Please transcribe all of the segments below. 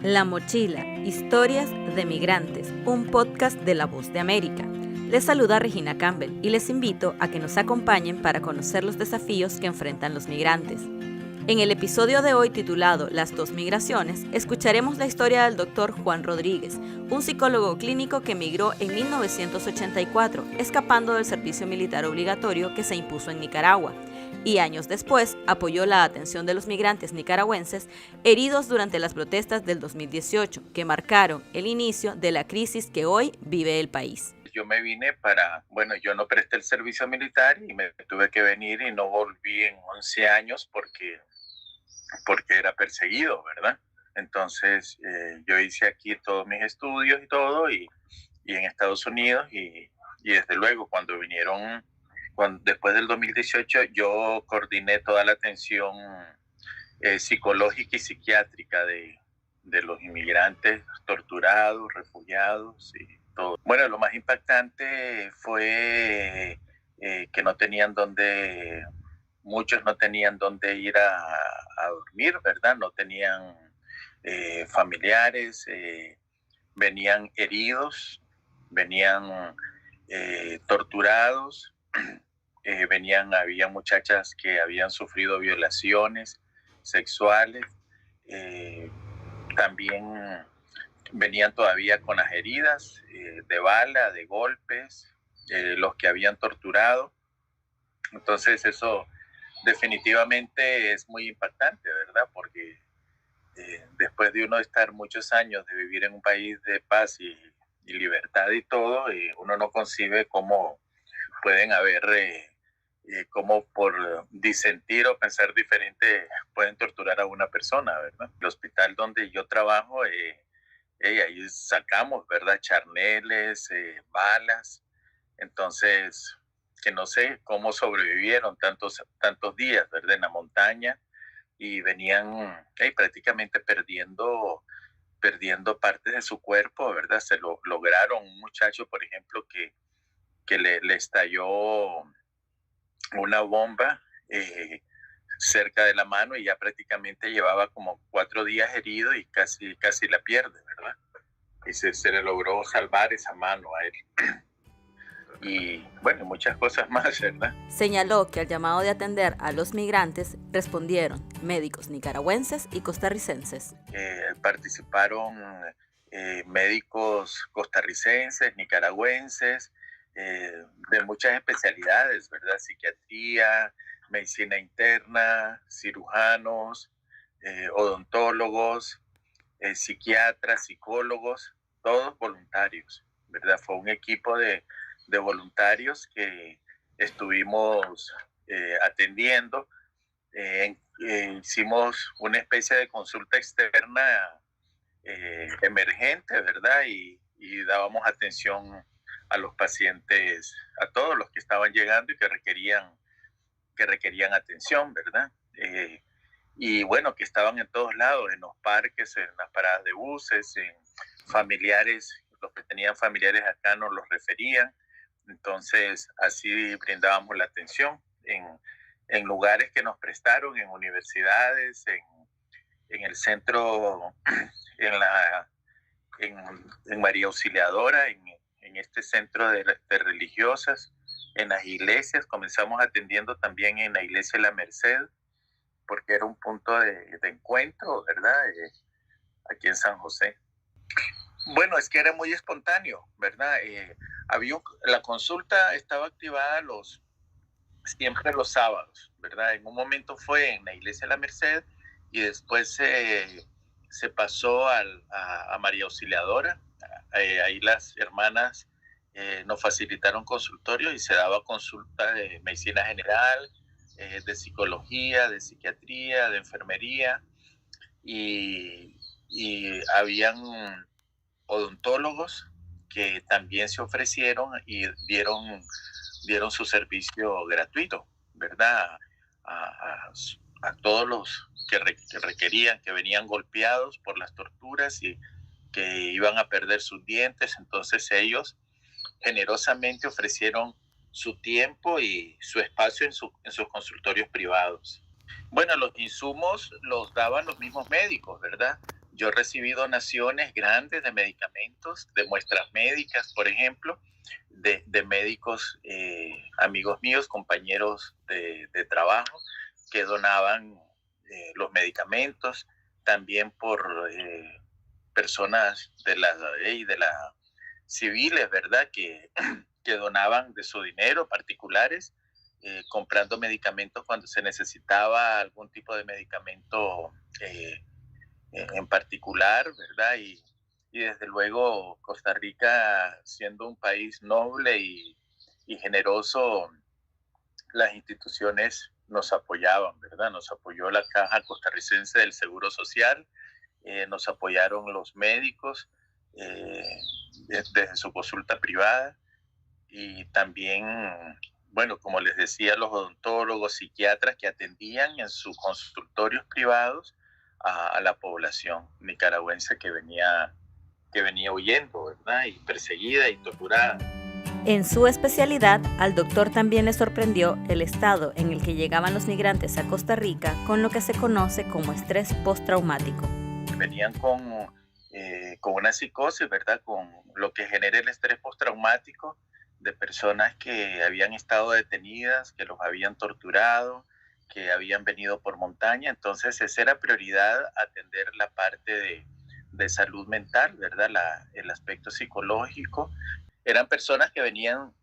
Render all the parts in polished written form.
La Mochila, historias de migrantes, un podcast de La Voz de América. Les saluda Regina Campbell y les invito a que nos acompañen para conocer los desafíos que enfrentan los migrantes. En el episodio de hoy titulado Las dos migraciones, escucharemos la historia del doctor Juan Rodríguez, un psicólogo clínico que emigró en 1984, escapando del servicio militar obligatorio que se impuso en Nicaragua, y años después apoyó la atención de los migrantes nicaragüenses heridos durante las protestas del 2018, que marcaron el inicio de la crisis que hoy vive el país. Yo me vine yo no presté el servicio militar y me tuve que venir y no volví en 11 años porque era perseguido, ¿verdad? Entonces yo hice aquí todos mis estudios y todo y en Estados Unidos y desde luego después del 2018 yo coordiné toda la atención psicológica y psiquiátrica de los inmigrantes torturados, refugiados y todo. Bueno, lo más impactante fue que muchos no tenían dónde ir a dormir, ¿verdad? No tenían familiares, venían heridos, venían torturados, había muchachas que habían sufrido violaciones sexuales, también venían todavía con las heridas de bala, de golpes, los que habían torturado. Entonces eso definitivamente es muy impactante, ¿verdad? Porque después de uno estar muchos años de vivir en un país de paz y libertad y todo, uno no concibe cómo pueden haber, cómo por disentir o pensar diferente pueden torturar a una persona, ¿verdad? El hospital donde yo trabajo, ahí sacamos, ¿verdad? Charneles, balas, entonces que no sé cómo sobrevivieron tantos días, ¿verdad? En la montaña y venían prácticamente perdiendo partes de su cuerpo, ¿verdad? Se lo lograron. Un muchacho, por ejemplo, que le estalló una bomba cerca de la mano y ya prácticamente llevaba como 4 días herido y casi la pierde, ¿verdad? Y se le logró salvar esa mano a él. Y bueno, muchas cosas más, ¿verdad? Señaló que al llamado de atender a los migrantes respondieron médicos nicaragüenses y costarricenses. Participaron médicos costarricenses, nicaragüenses, de muchas especialidades, ¿verdad? Psiquiatría, medicina interna, cirujanos, odontólogos, psiquiatras, psicólogos, todos voluntarios, ¿verdad? Fue un equipo de voluntarios que estuvimos atendiendo. Hicimos una especie de consulta externa emergente, ¿verdad? Y dábamos atención a los pacientes, a todos los que estaban llegando y que requerían atención, ¿verdad? Y bueno, que estaban en todos lados, en los parques, en las paradas de buses, en familiares, los que tenían familiares acá nos los referían. Entonces, así brindábamos la atención en lugares que nos prestaron, en universidades, en el centro, en María Auxiliadora, en este centro de religiosas, en las iglesias. Comenzamos atendiendo también en la iglesia de La Merced, porque era un punto de encuentro, ¿verdad? Aquí en San José. Bueno, es que era muy espontáneo, ¿verdad? La consulta estaba activada siempre los sábados, ¿verdad? En un momento fue en la iglesia de La Merced y después se pasó a María Auxiliadora. Ahí las hermanas nos facilitaron consultorio y se daba consulta de medicina general, de psicología, de psiquiatría, de enfermería y habían odontólogos que también se ofrecieron y dieron su servicio gratuito, ¿verdad? A todos los que requerían, que venían golpeados por las torturas y que iban a perder sus dientes. Entonces ellos generosamente ofrecieron su tiempo y su espacio en sus consultorios privados. Bueno, los insumos los daban los mismos médicos, ¿verdad? yo recibí donaciones grandes de medicamentos, de muestras médicas, por ejemplo, de médicos, amigos míos, compañeros de trabajo, que donaban los medicamentos, también por personas de la civiles, ¿verdad? Que donaban de su dinero, particulares, comprando medicamentos cuando se necesitaba algún tipo de medicamento en particular, ¿verdad? Y desde luego Costa Rica, siendo un país noble y generoso, las instituciones nos apoyaban, ¿verdad? Nos apoyó la Caja Costarricense del Seguro Social, nos apoyaron los médicos desde su consulta privada, y también, bueno, como les decía, los odontólogos, psiquiatras que atendían en sus consultorios privados a la población nicaragüense que venía huyendo, ¿verdad? Y perseguida y torturada. En su especialidad, al doctor también le sorprendió el estado en el que llegaban los migrantes a Costa Rica con lo que se conoce como estrés postraumático. Venían con una psicosis, ¿verdad? Con lo que genera el estrés postraumático de personas que habían estado detenidas, que los habían torturado, que habían venido por montaña. Entonces esa era prioridad, atender la parte de salud mental, ¿verdad? El aspecto psicológico. Eran personas que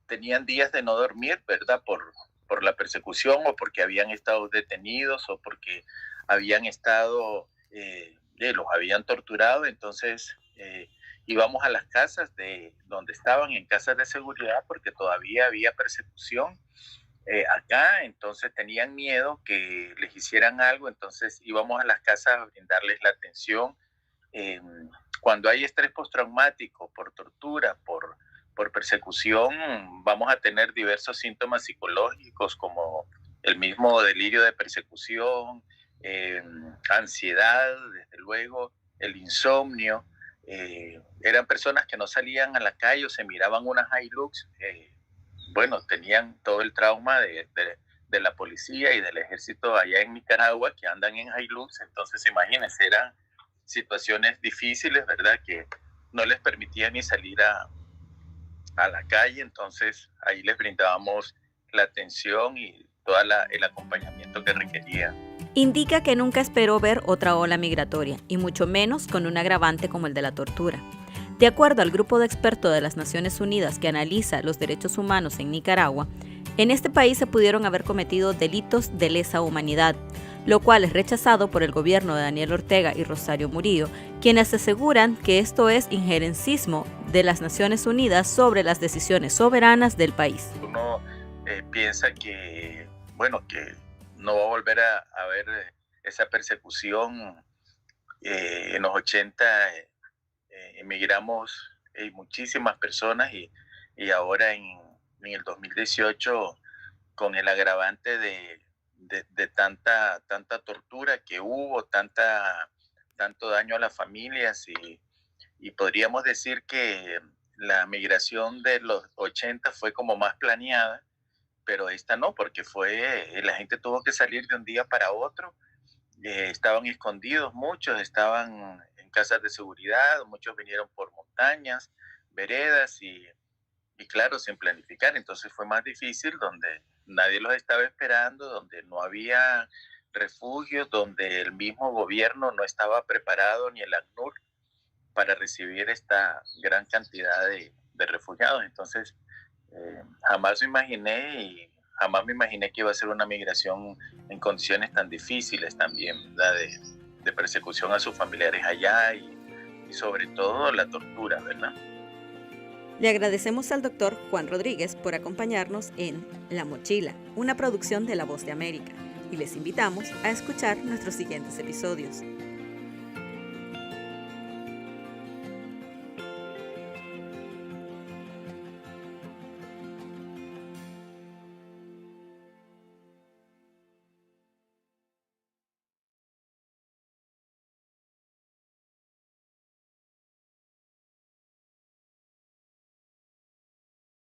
tenían días de no dormir, ¿verdad? Por la persecución, o porque habían estado detenidos, o porque habían estado, los habían torturado. Entonces íbamos a las casas donde estaban, en casas de seguridad, porque todavía había persecución acá. Entonces tenían miedo que les hicieran algo, entonces íbamos a las casas a brindarles la atención. Cuando hay estrés postraumático por tortura, por persecución, vamos a tener diversos síntomas psicológicos, como el mismo delirio de persecución, ansiedad, desde luego, el insomnio. Eran personas que no salían a la calle o se miraban unas Hilux, bueno, tenían todo el trauma de la policía y del ejército allá en Nicaragua, que andan en Hilux. Entonces, imagínense, eran situaciones difíciles, ¿verdad? Que no les permitían ni salir a la calle. Entonces, ahí les brindábamos la atención y todo el acompañamiento que requerían. Indica que nunca esperó ver otra ola migratoria, y mucho menos con un agravante como el de la tortura. De acuerdo al grupo de expertos de las Naciones Unidas que analiza los derechos humanos en Nicaragua, en este país se pudieron haber cometido delitos de lesa humanidad, lo cual es rechazado por el gobierno de Daniel Ortega y Rosario Murillo, quienes aseguran que esto es injerencismo de las Naciones Unidas sobre las decisiones soberanas del país. Uno piensa que, bueno, que no va a volver a haber esa persecución. En los 80 emigramos muchísimas personas, y ahora en el 2018, con el agravante de tanta tortura que hubo, tanto daño a las familias, y podríamos decir que la migración de los 80 fue como más planeada, pero esta no, porque la gente tuvo que salir de un día para otro. Estaban escondidos, muchos estaban en casas de seguridad, muchos vinieron por montañas, veredas, y claro, sin planificar. Entonces fue más difícil, donde nadie los estaba esperando, donde no había refugios, donde el mismo gobierno no estaba preparado, ni el ACNUR, para recibir esta gran cantidad de refugiados. Entonces jamás me imaginé que iba a ser una migración en condiciones tan difíciles también, ¿verdad? De persecución a sus familiares allá, y sobre todo la tortura, ¿verdad? Le agradecemos al doctor Juan Rodríguez por acompañarnos en La Mochila, una producción de La Voz de América, y les invitamos a escuchar nuestros siguientes episodios.